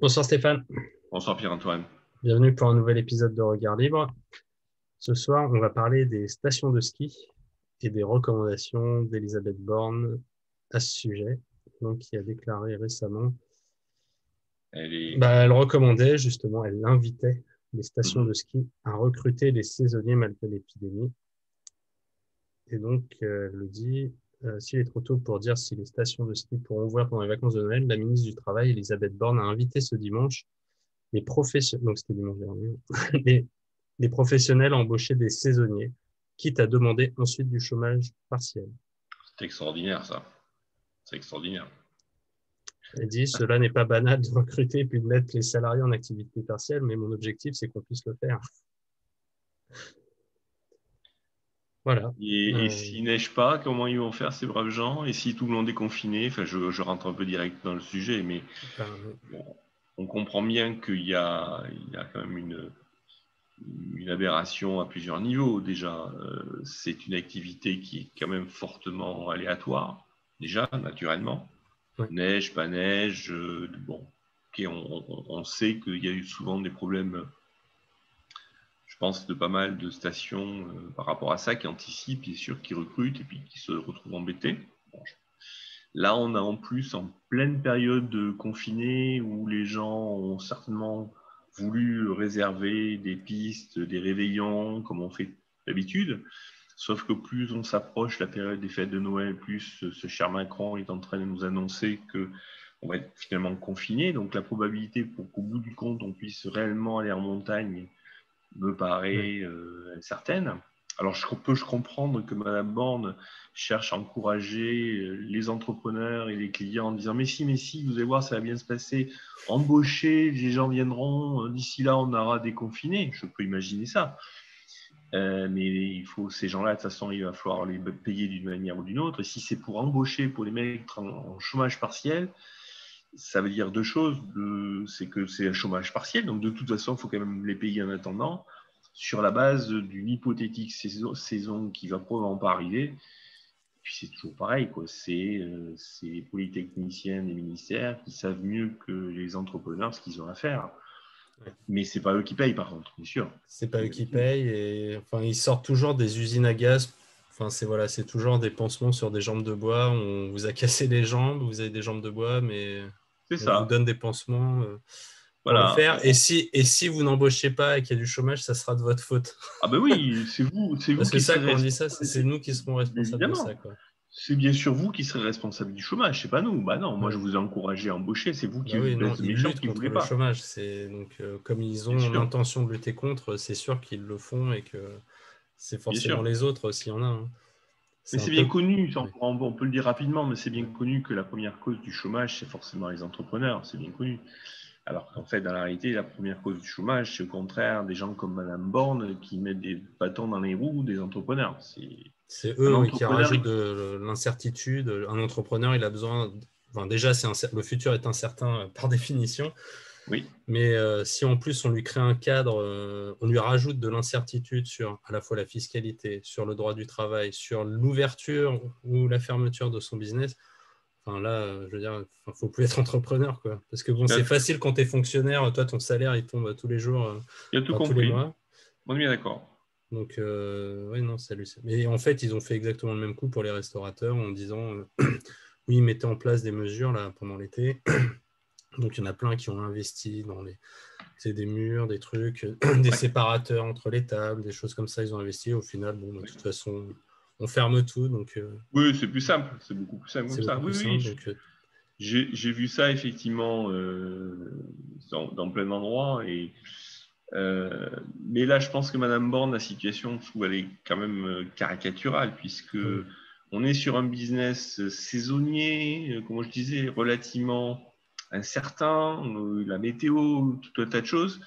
Bonsoir Stéphane, Bonsoir Pierre-Antoine. bienvenue pour un nouvel épisode de Regard Libre. Ce soir, on va parler des stations de ski et des recommandations d'Elisabeth Borne à ce sujet. Donc, qui a déclaré récemment, Elle est... elle recommandait justement, elle invitait les stations de Mhm. ski à recruter les saisonniers malgré l'épidémie. Et donc, elle le dit, s'il est trop tôt pour dire si les stations de ski pourront ouvrir pendant les vacances de Noël, la ministre du Travail, Elisabeth Borne, a invité ce dimanche les professionnels, donc c'était dimanche dernier, les, les professionnels embauchaient des saisonniers, quitte à demander ensuite du chômage partiel. C'est extraordinaire ça. C'est extraordinaire. Elle dit, cela n'est pas banal de recruter puis de mettre les salariés en activité partielle, mais mon objectif, c'est qu'on puisse le faire. Voilà. Et Euh, s'il neige pas, comment ils vont faire ces braves gens? Et si tout le monde est confiné? Enfin, je rentre un peu direct dans le sujet, mais ben, bon, on comprend bien il y a quand même une aberration à plusieurs niveaux. Déjà, c'est une activité qui est quand même fortement aléatoire, déjà, naturellement. ouais. Neige, pas neige, bon, ok, on sait qu'il y a eu souvent des problèmes, je pense, de pas mal de stations par rapport à ça, qui anticipent, bien sûr, qui recrutent et puis qui se retrouvent embêtés. Bon, là, on a en plus, en pleine période de confiné, où les gens ont certainement voulu réserver des pistes, des réveillons, comme on fait d'habitude. Sauf que plus on s'approche la période des fêtes de Noël, plus ce cher Macron est en train de nous annoncer que on va être finalement confiné. Donc la probabilité pour qu'au bout du compte, on puisse réellement aller en montagne me Ouais. paraît incertaine. Alors je peux comprendre que Mme Borne cherche à encourager les entrepreneurs et les clients en disant mais si, vous allez voir, ça va bien se passer. Embaucher, les gens viendront, d'ici là on aura déconfiné. Je peux imaginer ça. Mais il faut ces gens-là, de toute façon, il va falloir les payer d'une manière ou d'une autre. Et si c'est pour embaucher, pour les mettre en chômage partiel, ça veut dire deux choses. C'est que c'est un chômage partiel, donc de toute façon, il faut quand même les payer en attendant, sur la base d'une hypothétique saison qui va probablement pas arriver. Et puis c'est toujours pareil, quoi. C'est les polytechniciens des ministères qui savent mieux que les entrepreneurs ce qu'ils ont à faire. Ouais. Mais c'est pas eux qui payent, par contre, bien sûr, C'est pas eux comme qui d'habitude. payent et enfin ils sortent toujours des usines à gaz. Enfin c'est voilà, c'est toujours des pansements sur des jambes de bois. On vous a cassé les jambes, vous avez des jambes de bois, mais C'est on vous ça. donne des pansements pour le Voilà. faire. Et si vous n'embauchez pas et qu'il y a du chômage, ça sera de votre faute. Ah ben oui, c'est vous Parce que qui ça, serez quand on dit ça, responsable. c'est nous qui serons responsables de ça, Évidemment. quoi. C'est bien sûr vous qui serez responsable du chômage, c'est pas nous. Bah non, moi je Ouais. vous ai encouragé à embaucher, c'est vous Bah qui êtes oui, non, bête ils méchant luttent qui ne contre voulez le pas. chômage. C'est donc comme ils Bien ont sûr, l'intention de lutter contre, c'est sûr qu'ils le font et que c'est bien forcément sûr. les autres s'il y en a, hein. Mais C'est un c'est bien peu. connu, Ouais, on peut le dire rapidement, mais c'est bien ouais. connu que la première cause du chômage, c'est forcément les entrepreneurs, c'est bien connu. Alors qu'en fait, dans la réalité, la première cause du chômage, c'est au contraire des gens comme Madame Borne qui mettent des bâtons dans les roues des entrepreneurs. C'est C'est un eux, oui, qui entrepreneur. rajoutent de l'incertitude. Un entrepreneur, il a besoin. Enfin, déjà, le futur est incertain par définition. Oui, Mais si en plus on lui crée un cadre, on lui rajoute de l'incertitude sur à la fois la fiscalité, sur le droit du travail, sur l'ouverture ou la fermeture de son business, enfin là, je veux dire, il faut plus être entrepreneur, quoi. Parce que bon, il a c'est tout, facile quand tu es fonctionnaire, toi, ton salaire, il tombe tous les jours, il a tout enfin tous les compris. mois. On est bien d'accord. Donc, oui, non, salut. Mais en fait, ils ont fait exactement le même coup pour les restaurateurs en disant, oui, mettez en place des mesures là pendant l'été. Donc, il y en a plein qui ont investi dans des murs, des trucs, des Ouais. séparateurs entre les tables, des choses comme ça. Ils ont investi. Au final, bon, de toute façon, on ferme tout. Donc, Oui, c'est plus simple, c'est beaucoup plus simple c'est comme ça. beaucoup plus Oui, simple. oui, Donc, j'ai vu ça effectivement dans plein d'endroits. Mais là, je pense que Madame Borne, la situation, je trouve, elle est quand même caricaturale, puisque oui, on est sur un business saisonnier, comme je disais, relativement incertain, la météo, tout un tas de choses.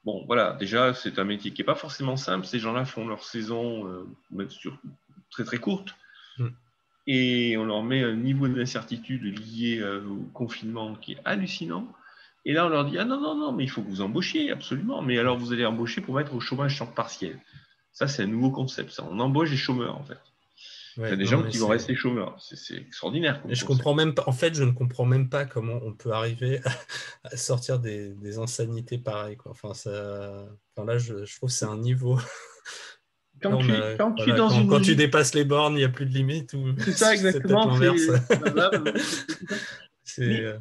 Bon, voilà, déjà, c'est un métier qui n'est pas forcément simple. Ces gens-là font leur saison même sur très très courte mm, et on leur met un niveau d'incertitude lié au confinement qui est hallucinant. Et là, on leur dit, ah non, non, non, mais il faut que vous embauchiez, absolument. Mais alors, ouais. vous allez embaucher pour mettre au chômage temps partiel. Ça, c'est un nouveau concept, ça. On embauche des chômeurs, en fait. Enfin, Ouais, des non, gens mais qui vont c'est. rester chômeurs. C'est extraordinaire Mais comme je concept. comprends même pas. En fait, je ne comprends même pas comment on peut arriver sortir des insanités pareilles, quoi. Enfin, là, je trouve que c'est un niveau. Là, Quand tu es voilà, dans une quand tu logique, dépasses les bornes, il n'y a plus de limite, ou c'est ça c'est peut-être exactement, l'inverse. voilà, c'est ça. C'est,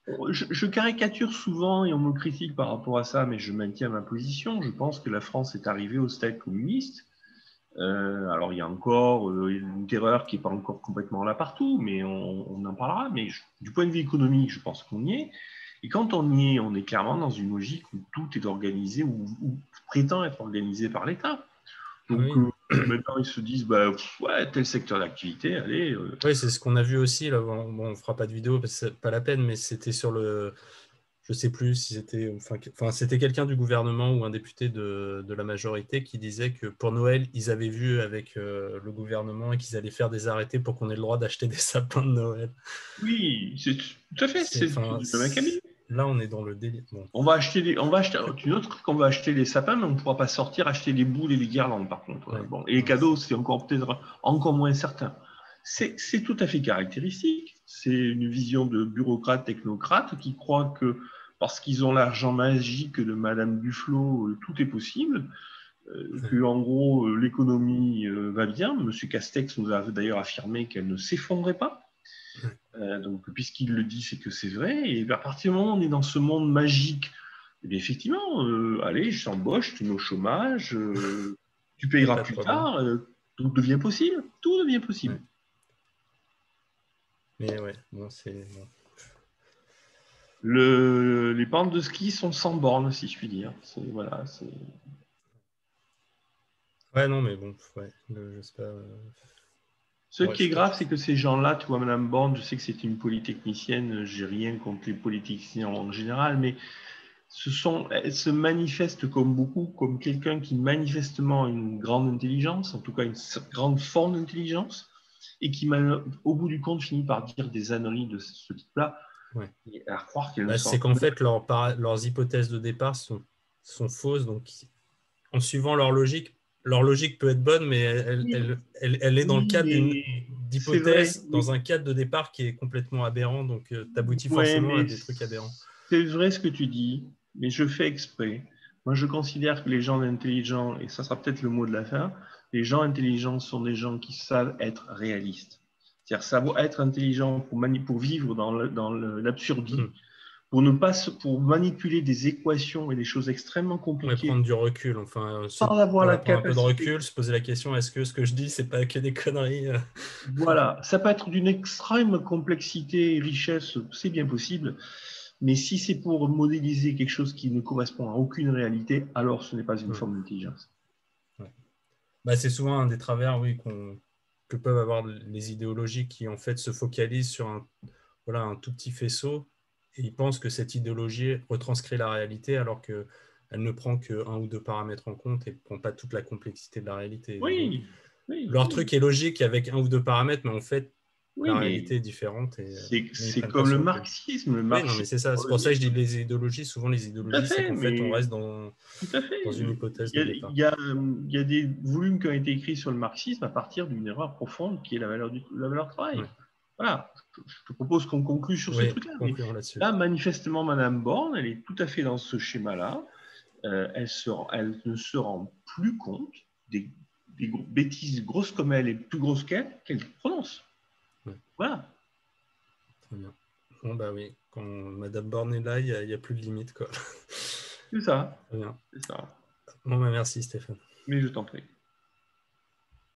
Mais je caricature souvent et on me critique par rapport à ça, mais je maintiens ma position. Je pense que la France est arrivée au stade communiste. Alors il y a encore une terreur qui n'est pas encore complètement là partout, mais on en parlera. Mais du point de vue économique, je pense qu'on y est. Et quand on est clairement dans une logique où tout est organisé ou prétend être organisé par l'État. Donc oui. maintenant ils se disent, bah, ouais, tel secteur d'activité, allez. Oui, c'est ce qu'on a vu aussi. Là. Bon, on ne fera pas de vidéo parce que c'est pas la peine, mais c'était sur le. Je sais plus si c'était. Enfin, c'était quelqu'un du gouvernement ou un député de la majorité qui disait que pour Noël, ils avaient vu avec le gouvernement et qu'ils allaient faire des arrêtés pour qu'on ait le droit d'acheter des sapins de Noël. Oui, c'est tout à fait, c'est Enfin, du même acabit. là, on est dans le délire. Bon. On va acheter, tu notes qu'on va acheter les sapins, mais on ne pourra pas sortir acheter les boules et les guirlandes, par contre. Ouais. Bon, et les cadeaux, c'est encore peut-être encore moins certain. C'est tout à fait caractéristique. C'est une vision de bureaucrate, technocrate qui croient que parce qu'ils ont l'argent magique de Madame Duflot, tout est possible. Que en gros, l'économie va bien. Monsieur Castex nous a d'ailleurs affirmé qu'elle ne s'effondrait pas. Donc, puisqu'il le dit, c'est que c'est vrai. Et à partir du moment où on est dans ce monde magique, eh bien, effectivement, allez, je t'embauche, tu mets au chômage, tu payeras Pas de plus problème. tard, tout devient possible. Tout devient possible. Ouais. Mais ouais, bon, c'est. Bon. Les pentes de ski sont sans bornes, si je puis dire. Voilà, Ouais, non, mais bon, ouais, je sais pas. Ce Ouais, qui est c'est pas grave, c'est que ces gens-là, tu vois, Madame Borne, je sais que c'est une polytechnicienne, j'ai rien contre les polytechniciens en général, mais elles se manifestent comme beaucoup, comme quelqu'un qui manifestement a une grande intelligence, en tout cas une grande forme d'intelligence, et qui, au bout du compte, finit par dire des âneries de ce type-là, ouais. et à croire qu'elles ne Bah, sont c'est qu'en fait, leurs hypothèses de départ sont fausses. Donc, en suivant leur logique peut être bonne, mais elle est dans le oui, cadre mais c'est vrai. d'hypothèse, dans un cadre de départ qui est complètement aberrant. Donc, tu aboutis Ouais, forcément à mais des trucs aberrants. c'est vrai ce que tu dis, mais je fais exprès. Moi, je considère que les gens intelligents, et ça sera peut-être le mot de la fin, les gens intelligents sont des gens qui savent être réalistes. C'est-à-dire savoir être intelligent pour vivre dans l'absurdie, Hmm. pour manipuler des équations et des choses extrêmement Ouais, compliquées, prendre du recul, enfin, sans avoir la voilà, prendre un peu de capacité. recul, se poser la question, est-ce que ce que je dis, c'est pas que des conneries? Voilà, ça peut être d'une extrême complexité et richesse, c'est bien possible. Mais si c'est pour modéliser quelque chose qui ne correspond à aucune réalité, alors ce n'est pas une Hmm. forme d'intelligence. Ouais. Bah, c'est souvent un des travers, oui, que peuvent avoir les idéologies qui, en fait, se focalisent sur voilà, un tout petit faisceau et ils pensent que cette idéologie retranscrit la réalité alors qu'elle ne prend qu'un ou deux paramètres en compte et ne prend pas toute la complexité de la réalité. Et donc, Oui, oui, leur oui, truc est logique avec un ou deux paramètres, mais en fait, oui, la mais réalité est différente mais ils ne c'est prennent pas comme le ce recul. marxisme. Le Oui, non, mais marxisme, c'est ça. C'est pour ça que je dis les idéologies. Souvent, les tout à idéologies, c'est fait, qu'en fait, on mais reste tout à fait. dans une Il hypothèse y de a, départ. il y a des volumes qui ont été écrits sur le marxisme à partir d'une erreur profonde qui est la valeur travail. Ouais. Voilà, je te propose qu'on conclue sur ce Oui, truc-là. Mais concluons là-dessus. là, manifestement, Madame Borne, elle est tout à fait dans ce schéma-là. Elle ne se rend plus compte des bêtises grosses comme elle et plus grosses qu'elle prononce. Ouais, Voilà, très bien. Bon, bah oui, quand Madame Borne est là, il y a plus de limite, quoi. c'est ça. Très bien. C'est ça. Bon, bah merci, Stéphane. Mais je t'en prie.